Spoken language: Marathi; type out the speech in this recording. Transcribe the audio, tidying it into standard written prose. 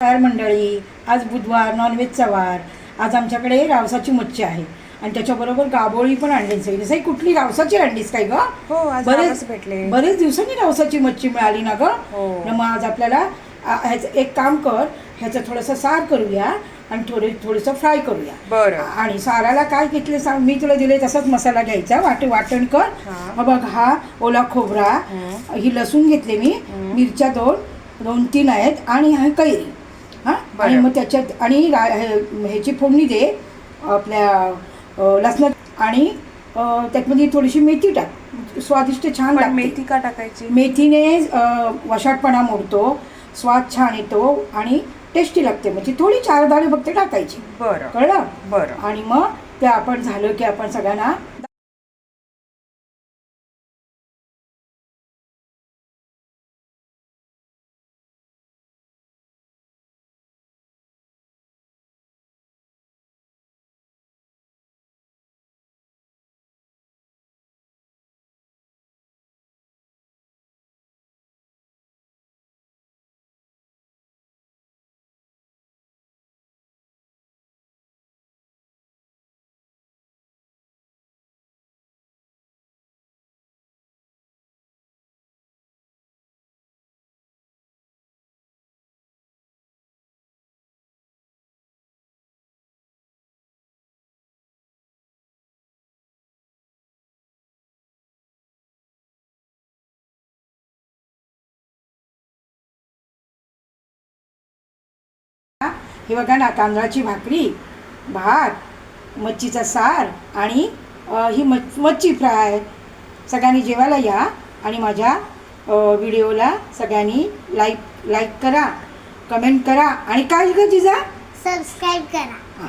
नमस्कार मंडळी, आज बुधवार, नॉनव्हेजचा वार. आज आमच्याकडे रावसाची मच्छी आहे आणि त्याच्याबरोबर गाबोळी पण आणली. सई कुठली रावसाची आणलीस काय ग? हो, आज रावस भेटले. बरेच दिवसांनी रावसाची मच्छी मिळाली ना ग. हो. मग आज आपल्याला ह्याचं एक काम कर, ह्याचं थोडंसं सार करूया आणि थोडंसं फ्राय करूया. बरं. आणि साराला काय घेतले सांग, मी तुला दिले तसाच मसाला घ्यायचा. वाटण कर. बघ, हा ओला खोबरा, ही लसूण घेतले मी, मिरच्या दोन तीन आहेत आणि हा कैरी. हां, आणि मग त्याच्यात आणि ह्याची फोडणी दे आपल्या लसणात आणि त्यातमध्ये थोडीशी मेथी टाक. स्वादिष्ट छान लागते. मेथी का टाकायची? मेथीने वशाटपणा मोडतो, स्वाद छान येतो आणि टेस्टी लागते. म्हणजे थोडी 4 दाणे फक्त टाकायची. बरं, कळलं? बरं. आणि मग ते आपण झालं की आपण सगळ्यांना हे बघा ना, तांदळाची भाकरी, भात, मच्छीचा सार आणि ही मच्छी फ्राय. सगळ्यांनी जेवायला या आणि माझ्या व्हिडिओला सगळ्यांनी लाईक करा, कमेंट करा आणि काय ग जिजा? सबस्क्राईब करा.